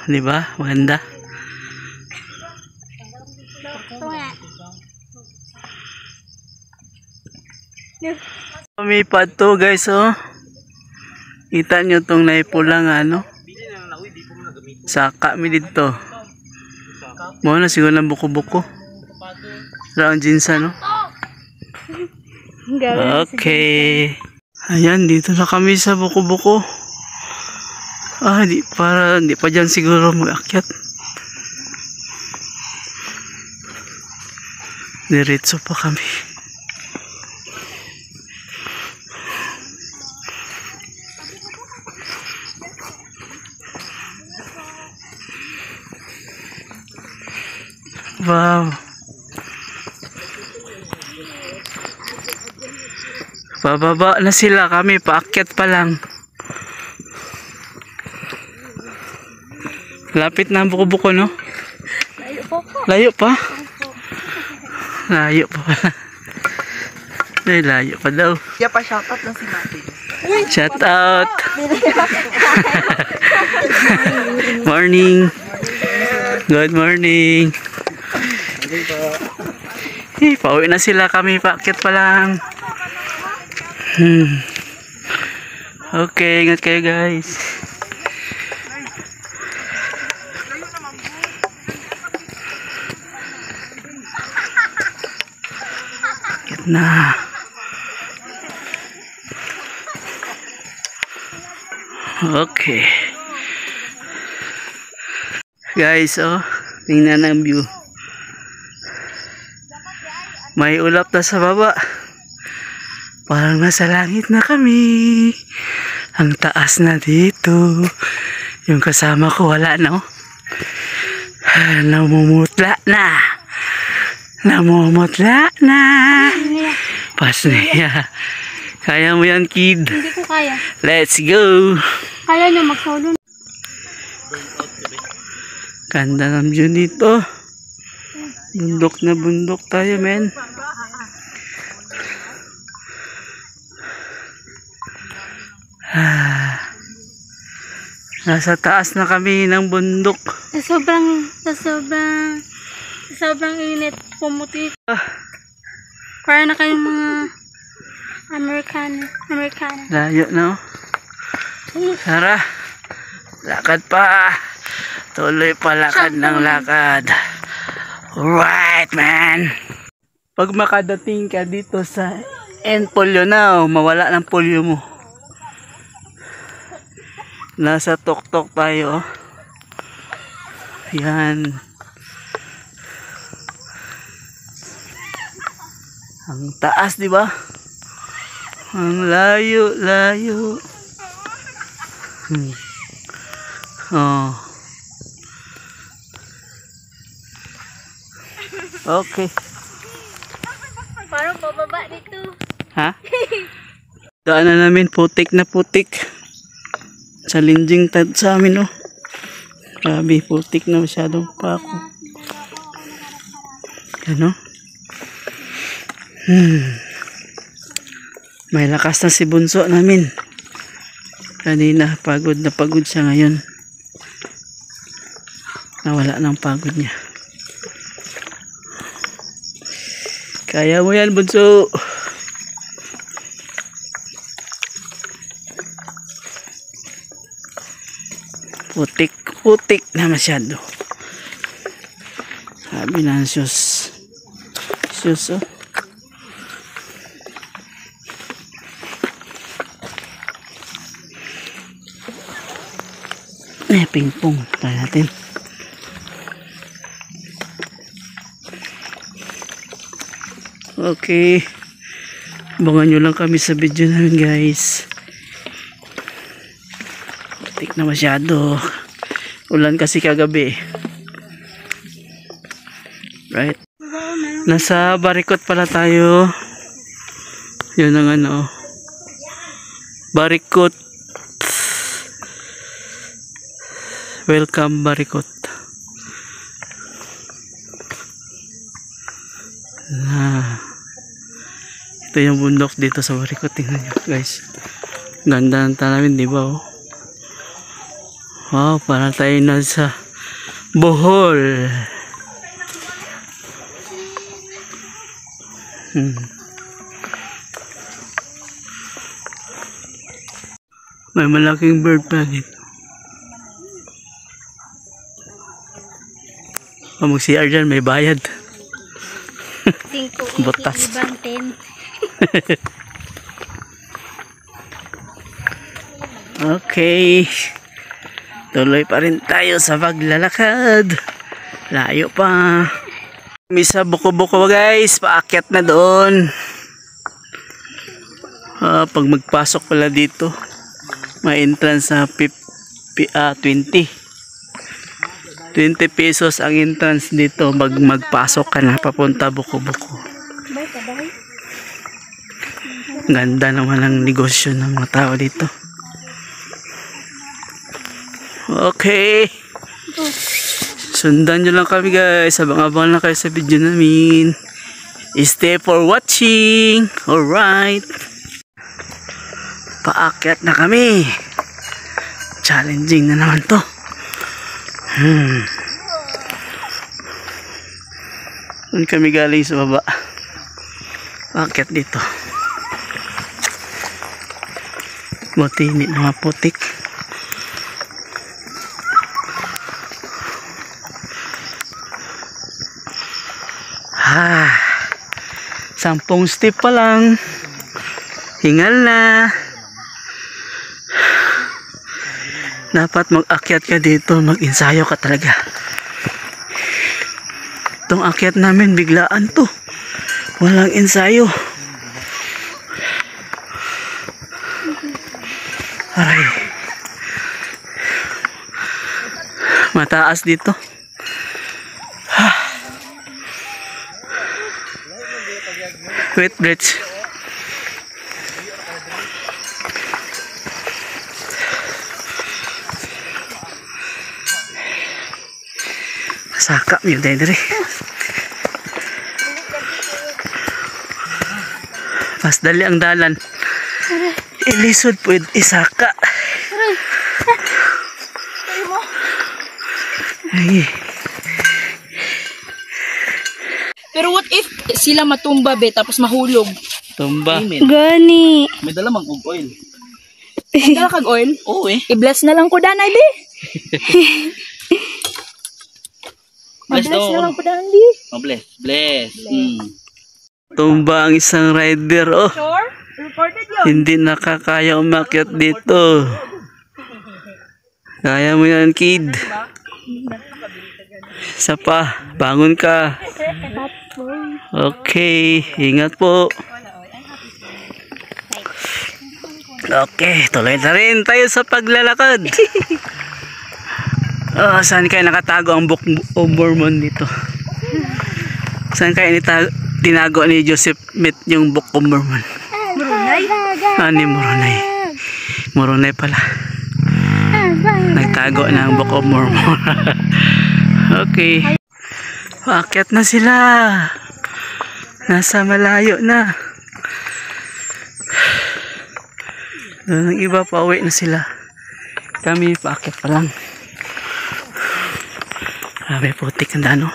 Di ba? Maganda. Lumipad to guys, oh. Kita nyo tong naipulang ano. Saka mi dito. Mo na siguro ng buko-buko. Round jeans no. Okay. Ayan, dito na kami sa buko-buko. Di pa dyan siguro mag-akyat. Diretso pa kami. Wow. Pababa na sila, kami paakyat pa lang. Lapit na ang buko-buko, no? Layo pa? Layo pa pala. Layo pa daw. Kaya pa shoutout na si Mati. Shoutout. Morning. Good morning. Pauwi na sila, kami paakyat pa lang. Okay, ingat kayo guys. Akyat na. Okay. Guys, oh, tingnan ang view. May ulap na sa baba. Parang nasa langit na kami. Ang taas na dito. Yung kasama ko wala, no? Namumutla na. Namumutla na. Pas niya. Kaya mo yan, kid? Hindi ko kaya. Let's go. Kaya niya mag-solo. Ganda ng view dito. Bundok na bundok tayo, men. Nasa taas na kami ng bundok. Sa sobrang init, pumuti. Para na kayong mga Amerikano. Layo, no? Tara, lakad pa. Tuloy pa lakad ng lakad. Right, man. Pag makadating ka dito sa end polyo na, mawala ng polyo mo. Nasa tuktok tayo. Yan. Ang taas, di ba? Ang layo. Oh. Okay. Parang pababa dito. Ha? Daanan namin putik na putik. Challenging tad sa amin, oh. Grabe, putik na masyadong pa ako. Ano? May lakas na si bunso namin. Kanina, pagod na pagod siya ngayon. Nawala ng pagod niya. Kaya mo yan, bunso. Putik na masyado. Sabi na ang shoes, oh. Pingpong tayo natin. Okay, abangan nyo lang kami sa video namin, guys. Putik na masyado. Ulan kasi kagabi. Right? Nasa Barikot pala tayo. Yun ang ano. Barikot. Welcome, Barikot. Ito yung bundok dito sa Barikot. Tingnan nyo, guys. Ganda ng tanawin, di ba? Wow, para tayo na sa Bohol. May malaking bird pa dito. Mag-CR dyan, may bayad. 5, Butas. 10. Okay. Tuloy pa rin tayo sa paglalakad. Layo pa. Misa buko-buko guys. Paakyat na doon. Pag magpasok pala dito, may entrance na 20 pesos ang entrance dito. Magpasok ka na papunta buko-buko. Ganda naman ang negosyo ng mga tao dito. Okay. Sundan nyo lang kami guys. Abang-abang lang kayo sa video namin. Stay for watching. Alright. Paakyat na kami. Challenging na naman to. Doon kami galing sa baba. Paakyat dito. Buti hindi na maputik. Sampung step pa lang. Hingal na. Dapat mag-akyat ka dito, mag-ensayo ka talaga. Itong akyat namin, biglaan to. Walang ensayo. Aray. Mataas dito. Wait, bridge. Saka mi dai diri. Pas dali ang dalan. Ilisod po isaka. Ay. Pero what if sila matumba be tapos mahulog? Tumba. Gani. May dala mang oil. Dala kag oil? Oo eh. I-bless na lang ko danay be. Bless Bless daw. na lang ko danay be. Bless. Tumba ang isang rider. Oh. Sure? Recorded yun. Hindi nakakaya umakyat dito. Kaya mo yan, kid. Isa pa. Bangon ka. Okay. Ingat po. Okay. Tuloy na rin tayo sa paglalakad. Saan kayo nakatago ang Book of Mormon dito? Saan kayo tinago ni Joseph Smith yung Book of Mormon? Ni Moroni. Moroni pala. Nagtago ng Book of Mormon. Okay. Paakyat na sila. Nasa malayo na. Doon ang iba pauwi na sila. Kami paakyat pa lang. Grabe putik ang dano.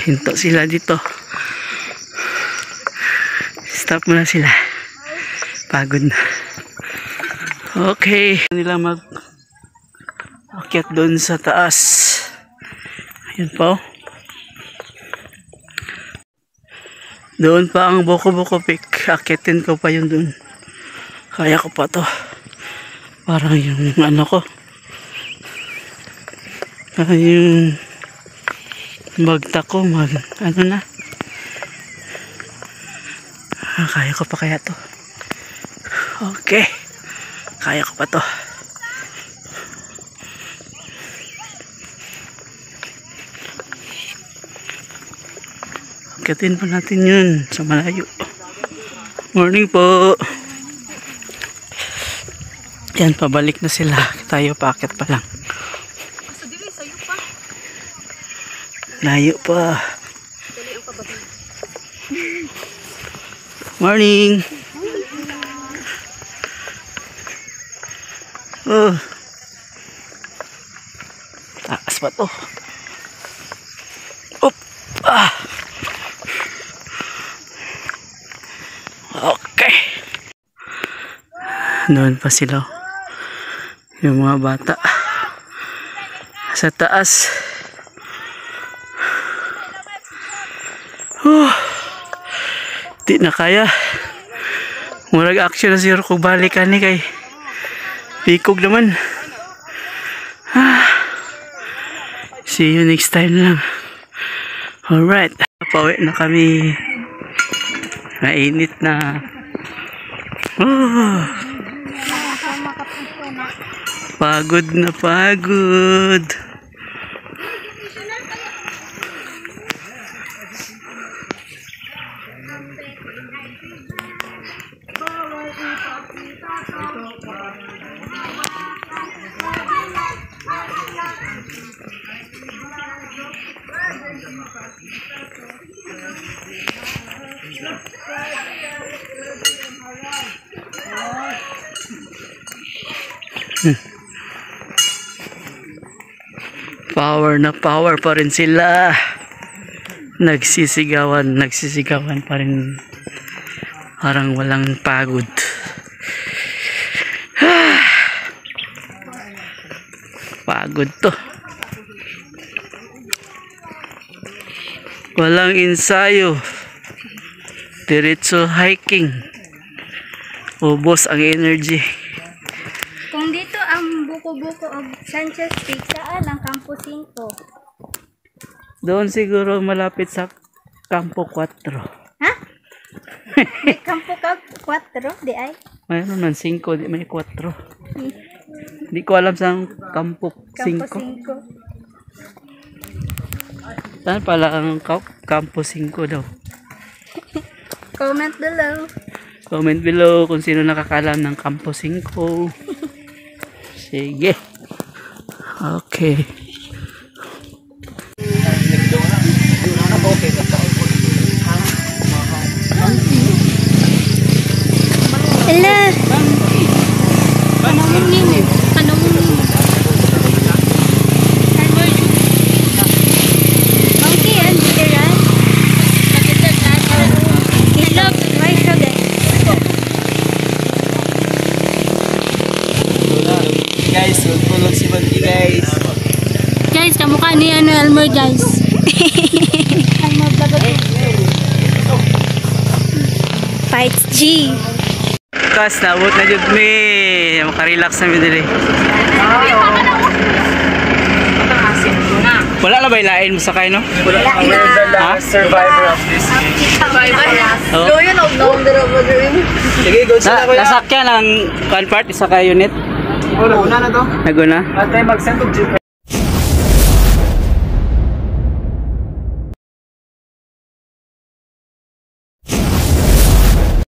Hinto sila dito. Stop muna sila. Pagod na. Okay. Nila akyat doon sa taas. Ayun pa. Doon pa ang Boko-Boko Peak. Akyatin ko pa yun doon. Kaya ko pa to. Parang yung ano ko. Parang yung bagta ko ano na. Kaya ko pa kaya to. Okay. Kaya ko pa to. Akyatin pa natin yun sa malayo. Morning po. Yan, pabalik na sila. Tayo paakyat pa lang. Layo pa. Morning. Taas pa to. Up. Ah. Okay. Doon pa sila. Yung mga bata. Sa taas. Di na kaya. Murag action na siguro kung balikan ni kay pikog naman. See you next time lang. Alright. Pauwi na kami. Mainit na. Pagod na pagod. Power na power pa rin sila. Nagsisigawan pa rin. Parang walang pagod. Pagod to. Walang ensayo. Diretso hiking. Ubos ang energy. Kung dito ang buko-buko of Sanchez Peak, saan ang Campo 5? Doon siguro malapit sa Campo 4. Ha? May Campo 4? Di ay? Mayroon man 5, di may 4. Di ko alam sa Campo 5. Campo 5. Saan pala ang Campo 5 daw? Comment below. Comment below kung sino nakakalam ng Campo 5. Sige. Okay. Hello. Anong nini? Anong nini? Okay, and Iran. Hello, why so good? Guys, tulog si Banti guys. Guys, kamukha ni Elmer guys. Elmer Fights G. Kas, naabot na jud mi. Makarelax na mi dili. Wala na ba ilain mo sakay no? Wala na. Survivor of this. Survivor. Oh. Yun, Sige, go sa kuya. Nasakyan ang part isa ka unit. Naguna na to. Naguna. At tayo mag-send of